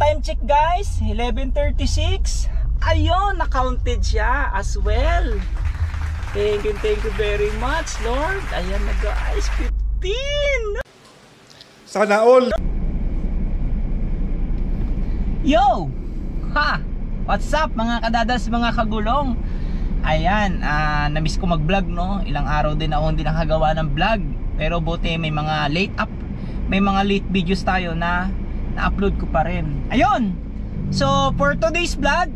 time check guys, 11:36. Ayun, na-counted siya as well. Thank you very much, Lord. Ayan na guys, 15. Sana all. Yo! Ha! What's up mga kadadas, mga kagulong? Ayan, na-miss ko mag-vlog, no? Ilang araw din ako hindi nakagawa ng vlog. Pero buti may mga late videos tayo na na-upload ko pa rin. Ayun! So, for today's vlog,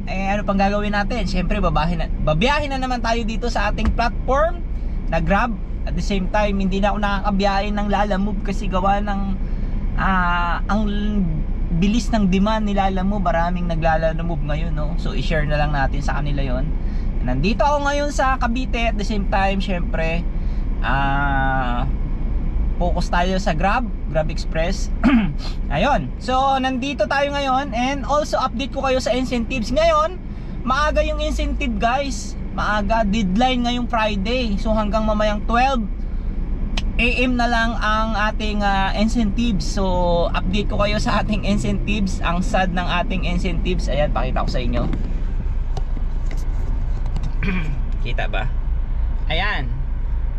ano pang gagawin natin? Siyempre, babiyahin na naman tayo dito sa ating platform na Grab. At the same time, hindi na ako nakakabiyahin ng Lalamove kasi gawa ng ang bilis ng demand ni Lalamove. Maraming naglalamove ngayon, no? So, i-share na lang natin sa kanila yon. Nandito ako ngayon sa Cavite. At the same time, syempre focus tayo sa Grab Express. Ayun, so nandito tayo ngayon. And also update ko kayo sa incentives. Ngayon, maaga yung incentive guys. Maaga, deadline ngayong Friday. So hanggang mamayang 12 AM na lang ang ating incentives. So update ko kayo sa ating incentives. Ang sad ng ating incentives. Ayan, pakita ko sa inyo. Kita ba? Ayan.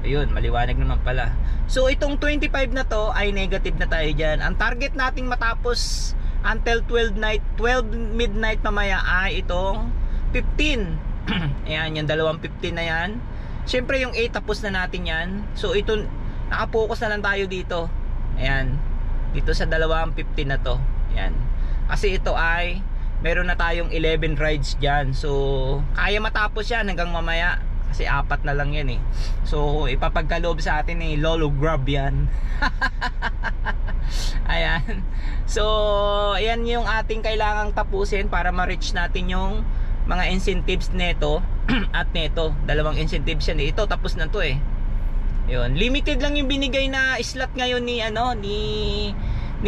Ayun, maliwanag naman pala. So itong 25 na to ay negative na tayo dyan. Ang target nating matapos until 12 midnight mamaya ay itong 15. Ayan, yung dalawang 15 na yan. Siyempre yung 8 tapos na natin yan. So ito, nakapokus na lang tayo dito. Ayan, dito sa dalawang 15 na to. Ayan, kasi ito ay meron na tayong 11 rides dyan. So kaya matapos yan hanggang mamaya. Kasi 4 na lang yan eh. So ipapagkaloob sa atin eh, Lolo Grab yan. Ayan. So ayan yung ating kailangang tapusin para ma-reach natin yung mga incentives neto at neto. Dalawang incentives yan eh. Ito tapos na to eh. Yun. Limited lang yung binigay na slot ngayon ni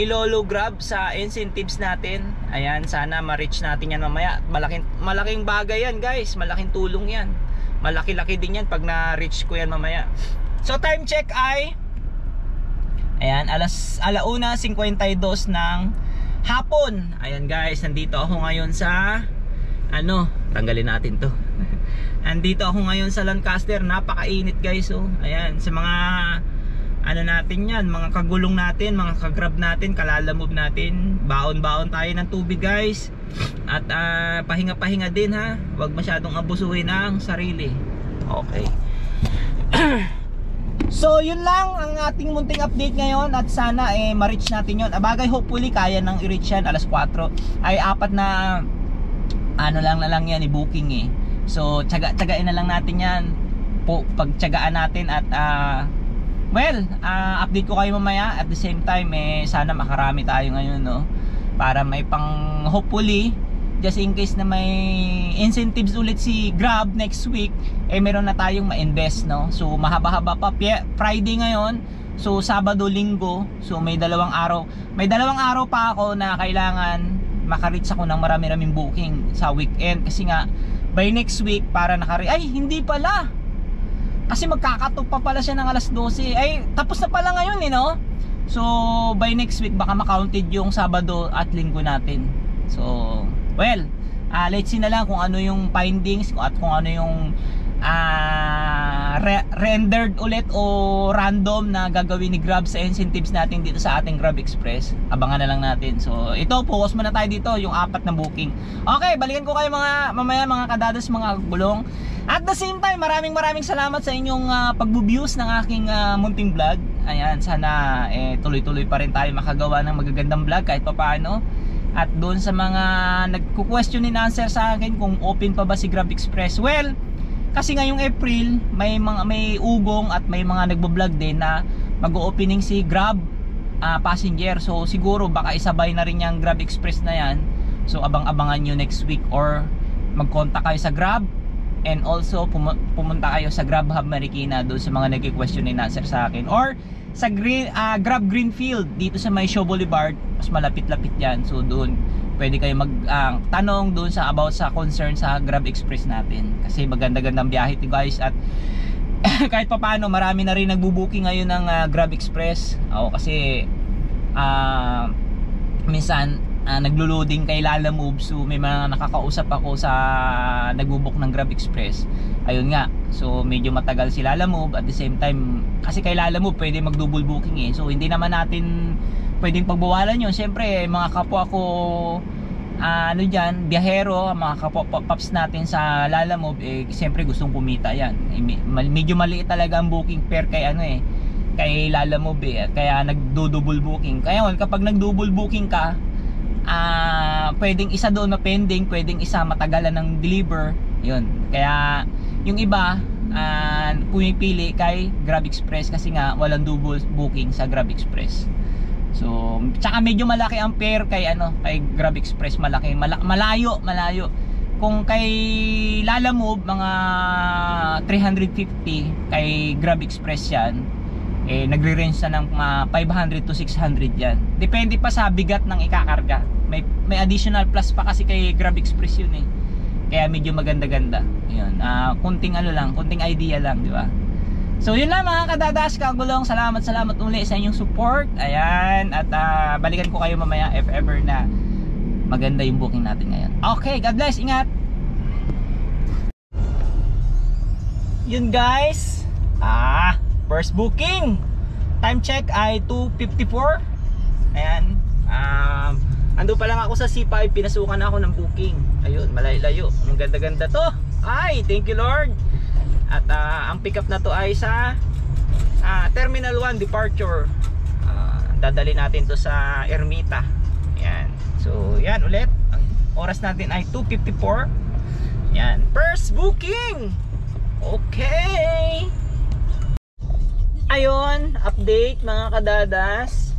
Lolo Grab sa incentives natin. Ayan, sana ma-reach natin yan mamaya. Malaking bagay yan guys. Malaking tulong yan. Malaki-laki din yan pag na-reach ko yan mamaya. So time check ay ayan, alauna 52 ng hapon. Ayan guys, nandito ako ngayon sa tanggalin natin to. Nandito ako ngayon sa Lancaster. Napakainit guys, oh. Ayan, sa mga natin yan, mga kagulong natin, mga kagrab natin, kalalamove natin. Baon-baon tayo ng tubig guys. At pahinga-pahinga din ha. Huwag masyadong abusuhin ang sarili. Okay. So yun lang ang ating munting update ngayon. At sana ma-reach natin yun. Abagay, hopefully kaya nang i-reach yan. Alas 4 ay 4 na lang yan i-booking eh. So tsaga-tsagain na lang natin yan. Pagtsagaan natin at update ko kayo mamaya. At the same time sana makarami tayo ngayon, no? Para may pang hopefully just in case na may incentives ulit si Grab next week, meron na tayong ma-invest, no? So mahaba-haba pa. Friday ngayon, so Sabado, Linggo, so may dalawang araw pa ako na kailangan makareach ako ng marami-raming booking sa weekend. Kasi nga by next week para hindi pala, kasi magkakatok pa pala siya ng alas 12. Tapos na pala ngayon no? So by next week baka ma-counted yung Sabado at Linggo natin. So let's see na lang kung ano yung findings at kung ano yung rendered ulit o random na gagawin ni Grab sa incentives natin dito sa ating Grab Express. Abangan na lang natin. So ito, focus muna tayo dito yung 4 na booking. Okay, balikan ko kayo mamaya mga kadadas, mga gulong. At the same time, maraming salamat sa inyong pag-views ng aking munting vlog. Ayan, sana tuloy-tuloy pa rin tayo makagawa ng magagandang vlog kahit papaano. At doon sa mga nagku-question and answer sa akin kung open pa ba si Grab Express. Kasi ngayong April may ugong at may mga nagbo-vlog din na mag-o-opening si Grab passenger. So siguro baka isabay na rin yung Grab Express na yan. So abang-abangan nyo next week or mag-contact kayo sa Grab. And also pumunta kayo sa Grab Hub Marikina doon sa mga nagki-question and answer sa akin, or sa Grab Greenfield dito sa may Shaw Boulevard. Mas malapit-lapit yan. So doon pwede kayo tanong doon about sa concern sa Grab Express natin. Kasi maganda-gandang biyahe to guys. At kahit pa paano marami na rin nagbubuking ngayon ng Grab Express. Kasi minsan naglo-loading kay Lalamove. So may mga nakakausap ako sa nagbo-book ng Grab Express. Ayun nga, so medyo matagal si Lalamove. At the same time, kasi kay Lalamove pwede mag-double booking eh. So hindi naman natin pwedeng pagbawalan yun. Siyempre mga kapwa ko ano dyan, biyahero, mga kapwa-paps natin sa Lalamove eh, siyempre gustong kumita yan. Medyo maliit talaga ang booking pair kay ano eh, kay Lalamove eh. Kaya nagdo-double booking. Kaya kapag nag-double booking ka, pwedeng isa doon mapending, pwedeng isa matagalan ng deliver. Yun. Kaya yung iba pumipili kay Grab Express kasi nga walang double booking sa Grab Express. So, tsaka medyo malaki ang pair kay kay Grab Express, malayo. Kung kay Lalamove mga 350, kay Grab Express yan eh nagre-range na ng 500 to 600 yan. Depende pa sa bigat ng ikakarga. May additional plus pa kasi kay Grab Express yun eh. Kaya medyo maganda-ganda. Yun. Kunting kunting idea lang, di ba? So yun lang mga kadadas, kagulong. Salamat uli sa inyong support. Ayan, at balikan ko kayo mamaya if ever na maganda yung booking natin ngayon. Okay, God bless, ingat. Yun guys. First booking. Time check ay 2:54. Ayan. Ando pa lang ako sa C5, pinasukan ako ng booking. Ayun, malayo. Ang ganda-ganda to. Ay, thank you Lord. At ang pick up na to ay sa Terminal 1 departure. Dadali natin to sa Ermita. Ayan. So, yan ulit. Ang oras natin ay 2:54. Yan, first booking. Okay. Ayun, update mga kadadas.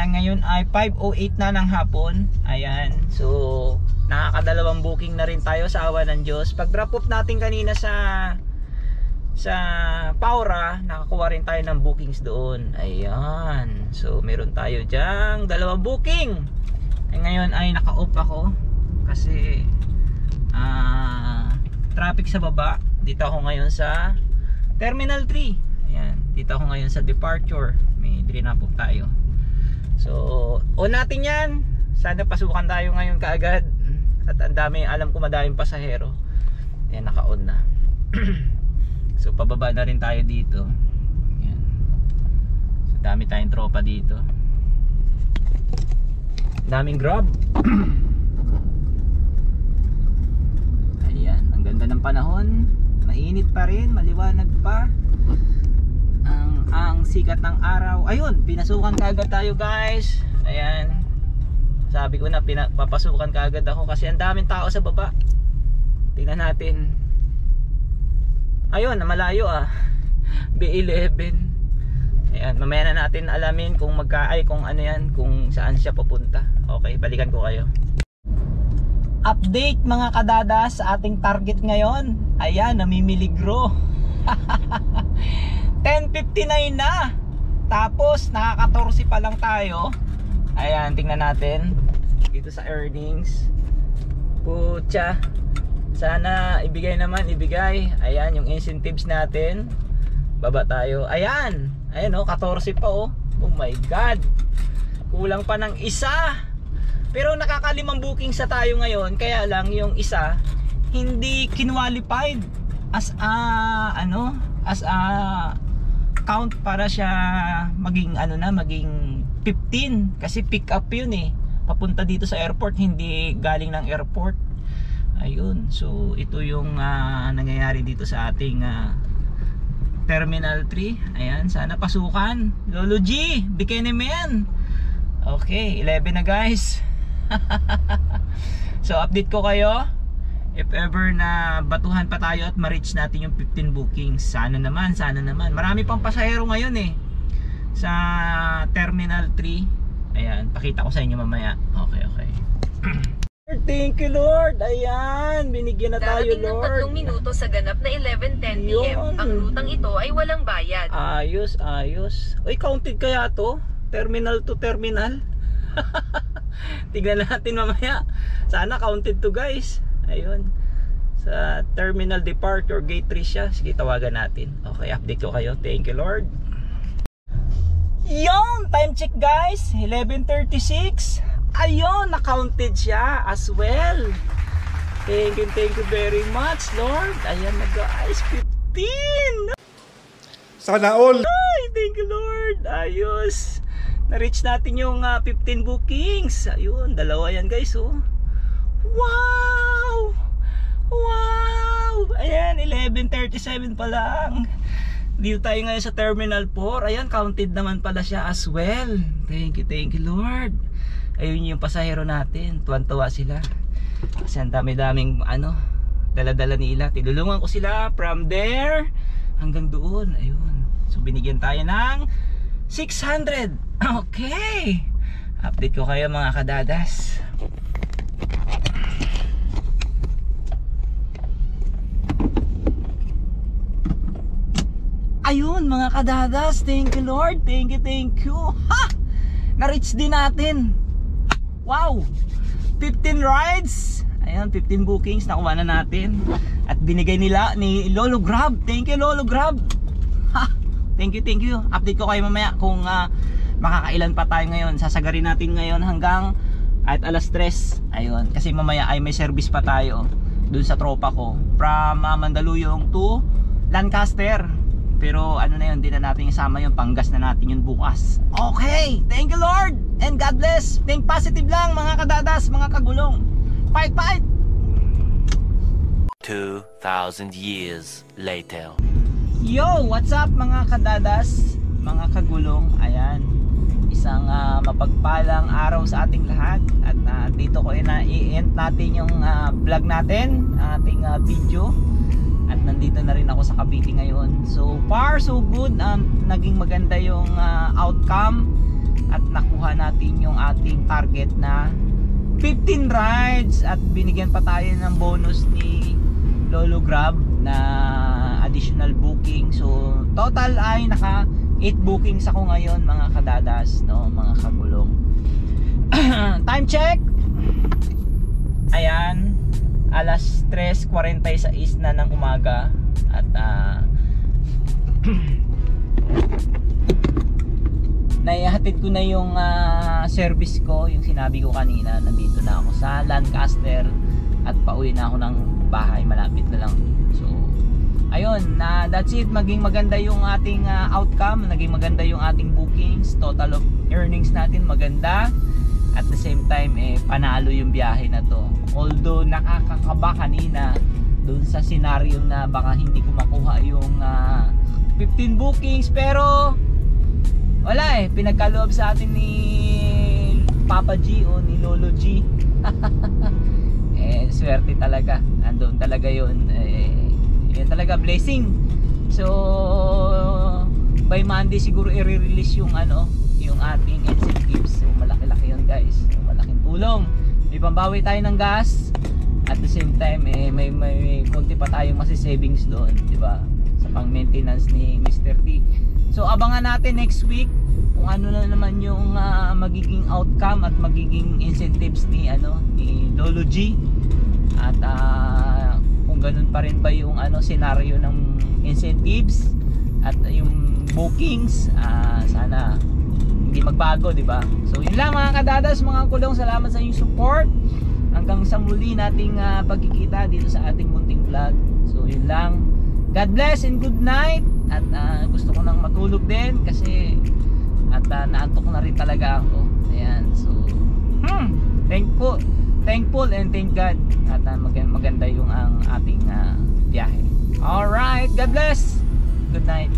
Ngayon ay 5:08 na ng hapon. Ayan, so nakakadalawang booking na rin tayo sa awa ng Diyos. Pag drop off natin kanina sa Paura, nakakuha rin tayo ng bookings doon. Ayan, so meron tayo dyang dalawang booking. Ngayon ay naka-off ako kasi traffic sa baba. Dito ako ngayon sa Terminal 3. Ayan, dito ako ngayon sa departure. May drop off tayo. So, on natin yan. Sana pasukan tayo ngayon kaagad. At ang dami, alam ko madaming pasahero. Ayan, naka-on na. So, pababa na rin tayo dito. Ayan. So, dami tayong tropa dito. Daming Grab. Ayan, ang ganda ng panahon. Mainit pa rin, maliwanag pa. Ang sikat ng araw. Ayun, pinasukan kaagad tayo guys. Ayan, sabi ko na papasukan kaagad ako kasi ang daming tao sa baba. Tingnan natin. Ayun, malayo B11. Ayan, mamaya na natin alamin kung kung ano yan, kung saan siya papunta. Okay, balikan ko kayo. Update mga kadadas sa ating target ngayon. Ayan, namimiligro. 10:59 na. Tapos nakaka-14 pa lang tayo. Ayan, tingnan natin dito sa earnings. Pucha, sana ibigay. Ayan yung incentives natin. Baba tayo. Ayan, 14 pa oh my god. Kulang pa ng isa. Pero nakakalimang booking sa tayo ngayon. Kaya lang yung isa hindi kinwalified as count para siya maging maging 15 kasi pick up yun papunta dito sa airport, hindi galing ng airport. Ayun, so ito yung nangyayari dito sa ating Terminal 3. Ayan, sana pasukan Lolo G, bikini man. Okay, 11 na guys. So update ko kayo if ever na batuhan pa tayo at ma-reach natin yung 15 bookings. Sana naman. Marami pang pasahero ngayon sa Terminal 3. Ayan, pakita ko sa inyo mamaya. Okay. Thank you Lord. Ayan, binigyan na tayo Lord. Darating ng 3 minuto sa ganap na 11:10 PM. Ang rutang ito ay walang bayad. Ayos. Uy, counted kaya to? Terminal to terminal? Tignan natin mamaya. Sana counted to guys. Ayun, sa Terminal Departure Gate 3 siya. Sige, tawagan natin. Okay, update ko kayo. Thank you Lord. Yung time check guys, 11:36. Ayun, na-counted siya as well. Thank you very much, Lord. Ayan na guys, 15. Sana all. Ay, thank you, Lord. Ayos. Na-reach natin yung 15 bookings. Ayun, dalawa yan guys, oh. Wow! Wow! Ayan, 11:37 pa lang. Dito tayo ngayon sa Terminal 4. Ayan, counted naman pala siya as well. Thank you, Lord. Ayun yung pasahero natin. Tuwan-tuwa sila. Kasi ang dami-daming dala-dala nila. Tinulungan ko sila from there hanggang doon. Ayun. So binigyan tayo ng 600. Okay. Update ko kayo mga kadadas. Ayun mga kadadas, thank you Lord, thank you. Ha! Na-reach din natin. Wow! 15 rides. Ayun, 15 bookings nakuha na natin. At binigay nila ni Lolo Grab. Thank you Lolo Grab. Ha! Thank you. Update ko kayo mamaya kung makakailan pa tayo ngayon. Sasagarin natin ngayon hanggang at alas 3. Ayun, kasi mamaya ay may service pa tayo dun sa tropa ko from Mandaluyong to Lancaster. Pero ano na yun, hindi na natin isama yung panggas na natin yun bukas. Okay, thank you Lord and God bless. Think positive lang mga kadadas, mga kagulong. Fight! 2,000 years later. Yo, what's up mga kadadas, mga kagulong. Ayan, isang mapagpalang araw sa ating lahat. At dito ko i-end natin yung vlog natin, ating video. At nandito na rin ako sa Cavite ngayon. So far so good. Naging maganda yung outcome. At nakuha natin yung ating target na 15 rides. At binigyan pa tayo ng bonus ni Lolo Grab na additional booking. So total ay naka 8 bookings ako ngayon mga kadadas, no, mga kagulong. Time check. Ayan, alas 3:46 na ng umaga. At naihatid ko na yung service ko. Yung sinabi ko kanina, nandito na ako sa Lancaster. At pauwi na ako ng bahay, malapit na lang. So ayun, that's it. Maging maganda yung ating outcome. Naging maganda yung ating bookings. Total of earnings natin maganda. At the same time, panalo yung biyahe na to. Although nakakakaba kanina doon sa senaryo na baka hindi ko makuha yung 15 bookings. Pero wala pinagkaloob sa atin ni Papa G o ni Lolo G. Swerte talaga. Nandoon talaga yun. Yan talaga, blessing. So by Monday siguro i-release yung yung ating incentives. So malaki-laki yun guys. So, malaking tulong. May pambawi tayo ng gas. At the same time may konti pa tayong savings doon, di ba? Sa pang-maintenance ni Mr. T. So abangan natin next week kung ano na naman yung magiging outcome at magiging incentives ni Lolo G. At kung ganun pa rin ba yung senaryo ng incentives at yung bookings, sana hindi magbago, di ba? So yun lang mga kadadas, mga kulong, salamat sa inyong support. Hanggang sa muli nating pagkikita dito sa ating munting vlog. So yun lang. God bless and good night. At gusto ko nang matulog din kasi naantok na rin talaga ako. Ayan, so thankful and thank God. At maganda yung ang ating biyahe. Alright, God bless. Good night.